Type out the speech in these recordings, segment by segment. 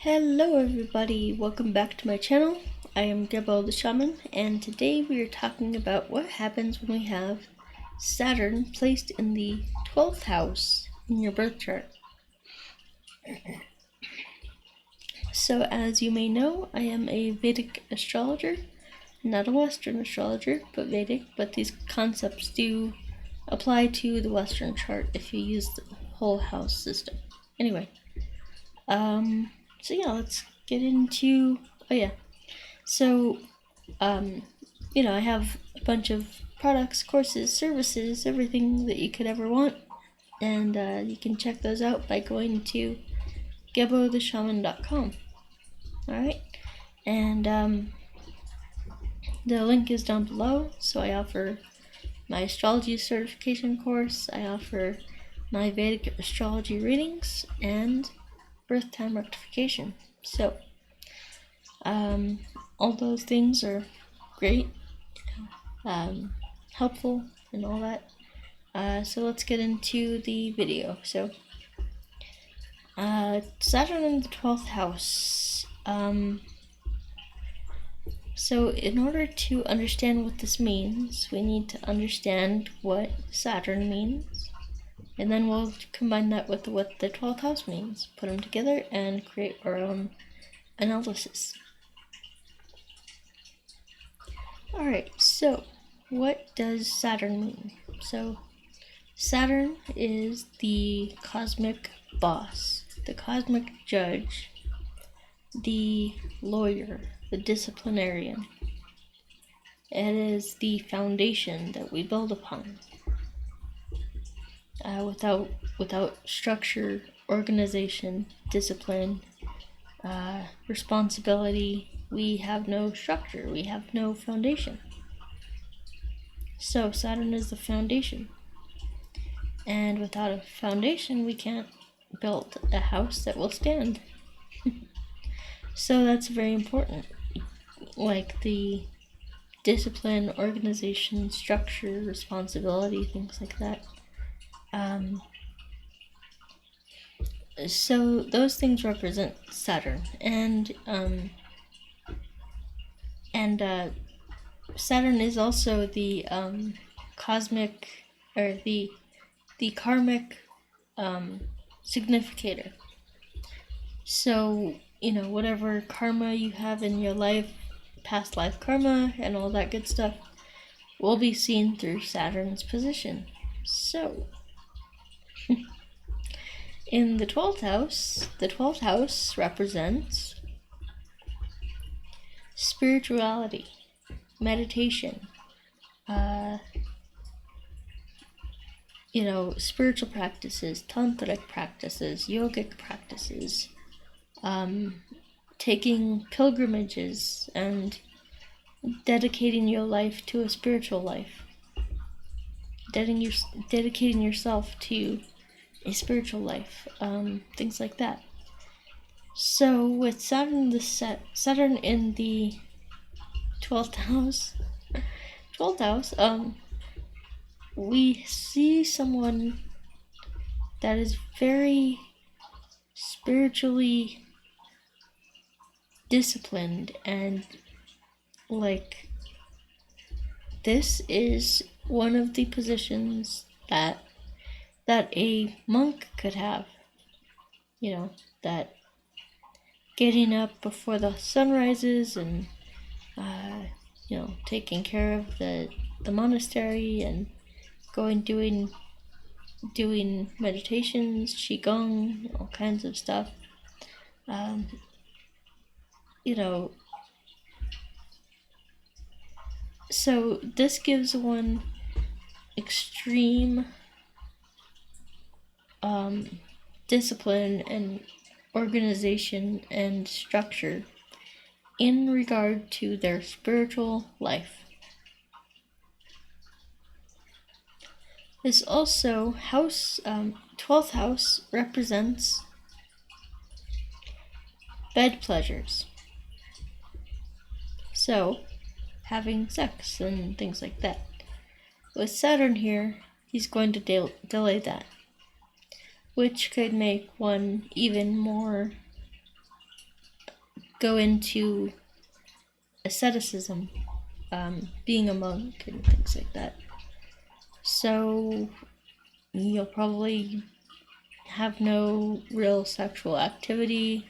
Hello everybody, welcome back to my channel. I am Gebo the Shaman, and today we are talking about what happens when we have Saturn placed in the 12th house in your birth chart. So as you may know, I am a Vedic astrologer, not a Western astrologer, but Vedic, but these concepts do apply to the Western chart if you use the whole house system. Anyway, so yeah, let's get into, I have a bunch of products, courses, services, everything that you could ever want, and you can check those out by going to gebotheshaman.com. Alright, and the link is down below. So I offer my astrology certification course, I offer my Vedic astrology readings, and birth time rectification. So all those things are great, helpful and all that. So let's get into the video. So Saturn in the 12th house. So in order to understand what this means, we need to understand what Saturn means, and then we'll combine that with what the 12th house means, put them together, and create our own analysis. Alright, so what does Saturn mean? So Saturn is the cosmic boss, the cosmic judge, the lawyer, the disciplinarian. It is the foundation that we build upon. Without structure, organization, discipline, responsibility, we have no structure, we have no foundation. So Saturn is the foundation. And without a foundation, we can't build a house that will stand. So that's very important. Like the discipline, organization, structure, responsibility, things like that. So those things represent Saturn, and Saturn is also the cosmic, or the karmic significator. So whatever karma you have in your life, past life karma and all that good stuff, will be seen through Saturn's position. So in the 12th house represents spirituality, meditation, spiritual practices, tantric practices, yogic practices, taking pilgrimages and dedicating your life to a spiritual life, dedicating yourself to a spiritual life, things like that. So with Saturn in the 12th house, we see someone that is very spiritually disciplined, and like this is one of the positions that a monk could have. That getting up before the sun rises and taking care of the monastery and doing meditations, qigong, all kinds of stuff. So this gives one extreme discipline and organization and structure in regard to their spiritual life. This also 12th house represents bed pleasures. So having sex and things like that. With Saturn here, he's going to delay that, which could make one even more go into asceticism, being a monk and things like that. So you'll probably have no real sexual activity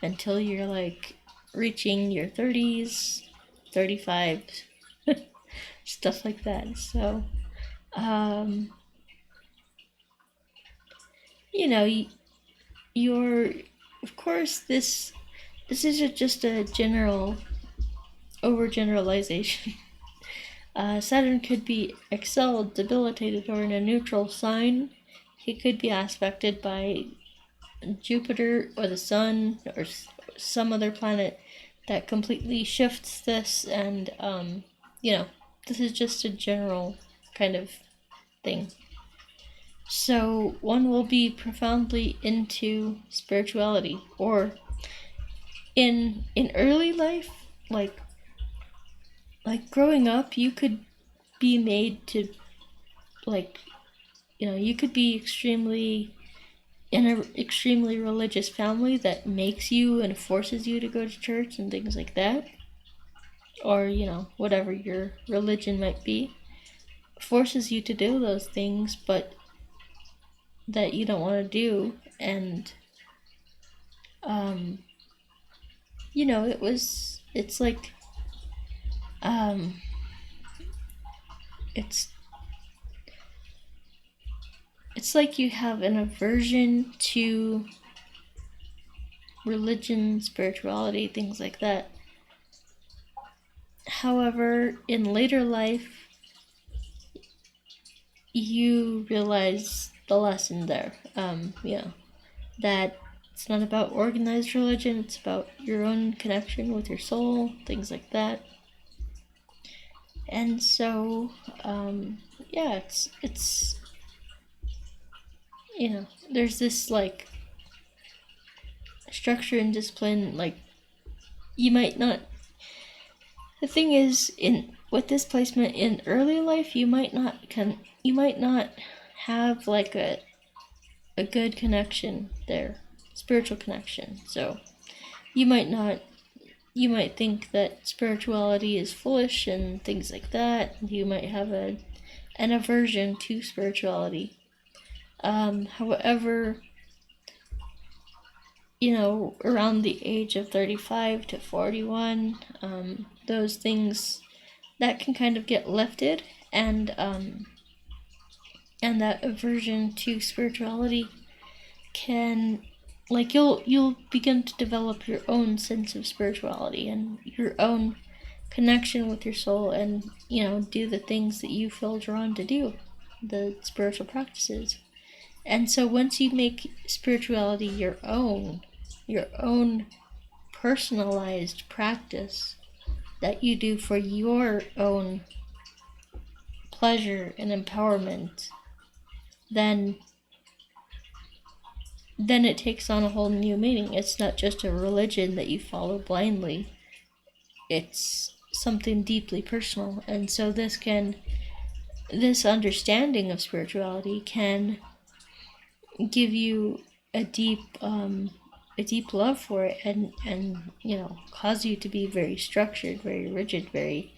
until you're like reaching your 30s, 35, stuff like that. So, you know, you're, of course, this is just a general overgeneralization. Saturn could be excelled, debilitated, or in a neutral sign. He could be aspected by Jupiter or the Sun or some other planet that completely shifts this, and this is just a general kind of thing. So one will be profoundly into spirituality, or in early life, like growing up, you could be made to, you could be in an extremely religious family that makes you and forces you to go to church and things like that, or whatever your religion might be, forces you to do those things, but that you don't want to do. And it's like it's like you have an aversion to religion, spirituality, things like that. However, in later life, you realize the lesson there. That it's not about organized religion, it's about your own connection with your soul, things like that. And so, it's there's this like structure and discipline. Like, you might not. The thing is, with this placement in early life, you might not have like a good connection there, spiritual connection. So you might think that spirituality is foolish and things like that. You might have an aversion to spirituality. However, around the age of 35 to 41, those things that can kind of get lifted, and that aversion to spirituality can, like, you'll begin to develop your own sense of spirituality and your own connection with your soul, and do the things that you feel drawn to do, the spiritual practices. And so once you make spirituality your own personalized practice that you do for your own pleasure and empowerment, then it takes on a whole new meaning. It's not just a religion that you follow blindly. It's something deeply personal. And so this understanding of spirituality can give you a deep love for it, and cause you to be very structured, very rigid, very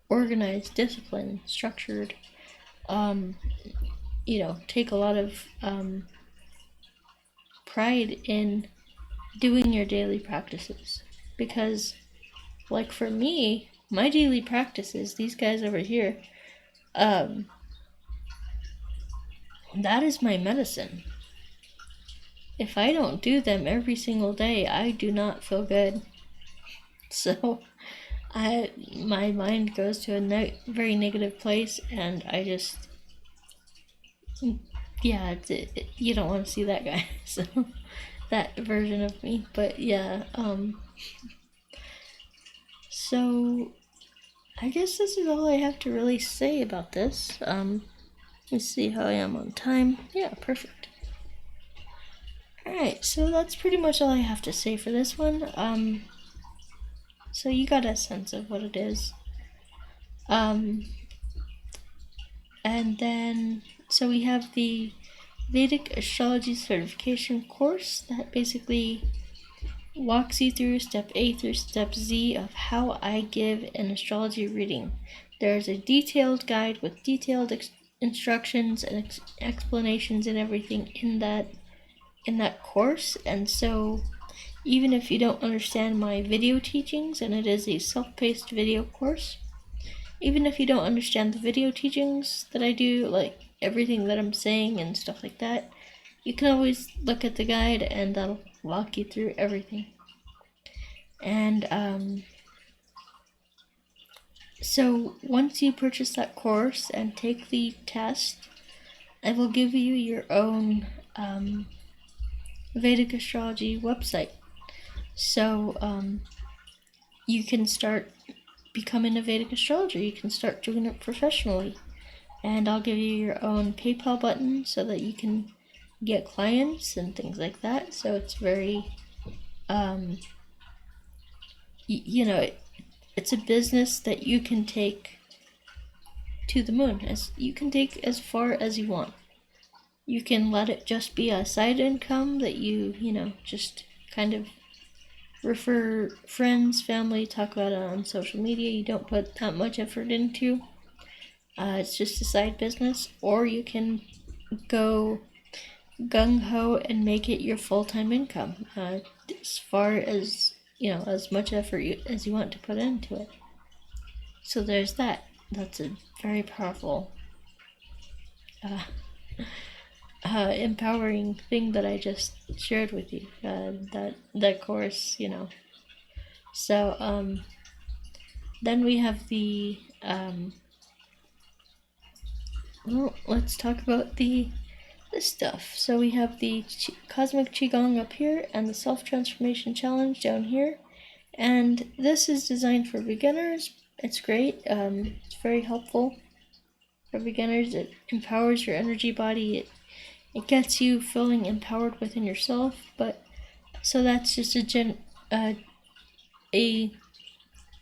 organized, disciplined, structured, take a lot of pride in doing your daily practices. Because, like, for me, my daily practices, these guys over here, that is my medicine. If I don't do them every single day, I do not feel good. So my mind goes to a very negative place, and I just, you don't want to see that guy. So that version of me. But yeah, so I guess this is all I have to really say about this. Let's see how I am on time. Yeah, perfect. Alright, so that's pretty much all I have to say for this one. So you got a sense of what it is. And then, so we have the Vedic Astrology Certification course that basically walks you through step A through step Z of how I give an astrology reading. There's a detailed guide with detailed instructions and explanations and everything in that course. And so even if you don't understand my video teachings, and it is a self-paced video course, even if you don't understand the video teachings that I do, like everything that I'm saying and stuff like that, you can always look at the guide and that'll walk you through everything. And so once you purchase that course and take the test, I will give you your own Vedic astrology website. So you can start becoming a Vedic astrologer. You can start doing it professionally. And I'll give you your own PayPal button so that you can get clients and things like that. So it's very, it's a business that you can take to the moon. You can take as far as you want. You can let it just be a side income that you just kind of refer friends, family, talk about it on social media. You don't put that much effort into. It's just a side business. Or you can go gung-ho and make it your full-time income, as far as as much effort as you want to put into it. So there's that. That's a very powerful empowering thing that I just shared with you, that course. So then we have the let's talk about this stuff. So we have the Cosmic Qigong up here and the Self-Transformation Challenge down here. And this is designed for beginners. It's great. It's very helpful for beginners. It empowers your energy body. It gets you feeling empowered within yourself. So that's just a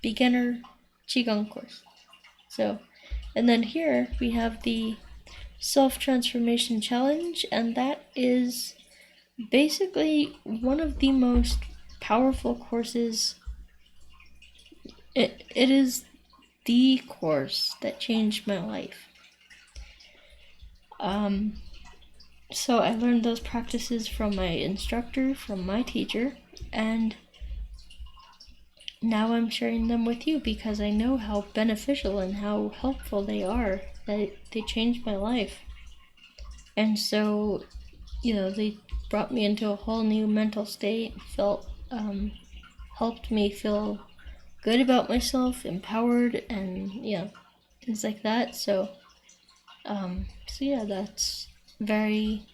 beginner Qigong course. And then here we have the Self-Transformation Challenge, and that is basically one of the most powerful courses. It is the course that changed my life. So I learned those practices from my instructor, from my teacher, and now I'm sharing them with you because I know how beneficial and how helpful they are, that they changed my life. And so, they brought me into a whole new mental state, helped me feel good about myself, empowered, and things like that. So yeah, that's very,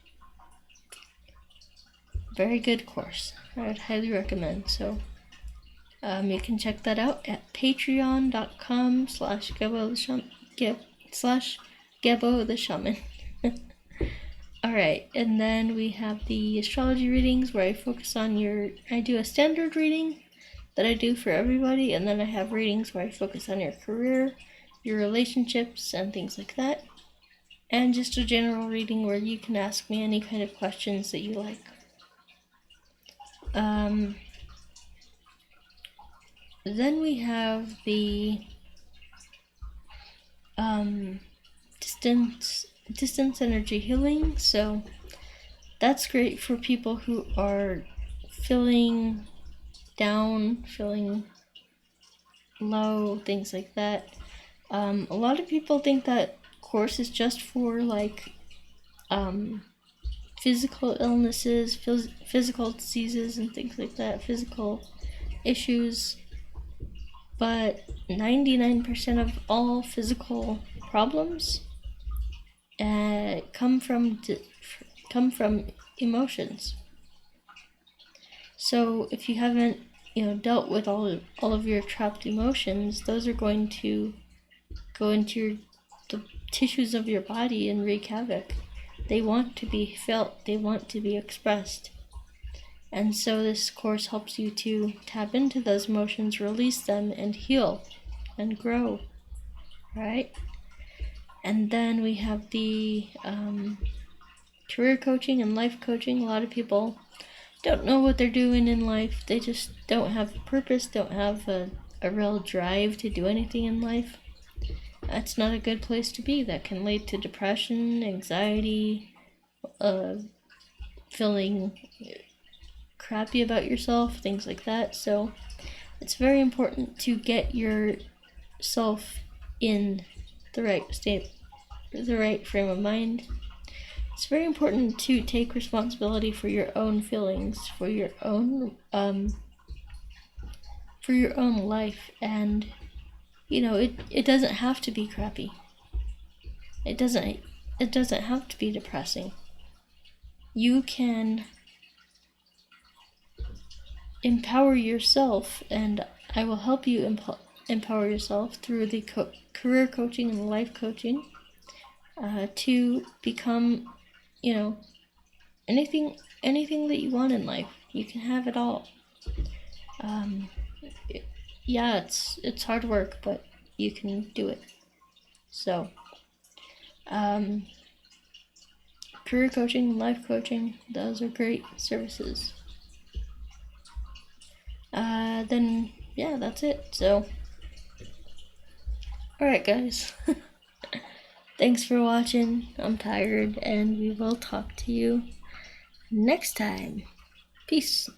very good course. I would highly recommend. So you can check that out at patreon.com/Gebo the Shaman. Alright, and then we have the astrology readings where I do a standard reading that I do for everybody, and then I have readings where I focus on your career, your relationships, and things like that. And just a general reading where you can ask me any kind of questions that you like. Then we have the distance energy healing. So that's great for people who are feeling down, feeling low, things like that. A lot of people think that course is just for physical illnesses, physical diseases and things like that, physical issues. But 99% of all physical problems come from emotions. So if you haven't dealt with all of your trapped emotions, those are going to go into the tissues of your body and wreak havoc. They want to be felt, they want to be expressed. And so this course helps you to tap into those emotions, release them, and heal and grow, right? And then we have the career coaching and life coaching. A lot of people don't know what they're doing in life. They just don't have a purpose, don't have a real drive to do anything in life. That's not a good place to be. That can lead to depression, anxiety, feeling crappy about yourself, things like that. So it's very important to get yourself in the right state, the right frame of mind. It's very important to take responsibility for your own feelings, for your own life, and it doesn't have to be crappy. It doesn't have to be depressing. You can empower yourself, and I will help you empower yourself through the career coaching and life coaching to become, anything that you want in life. You can have it all. It's hard work, but you can do it. So, career coaching, life coaching, those are great services. Then, yeah, that's it. So, alright, guys. Thanks for watching. I'm tired, and we will talk to you next time. Peace.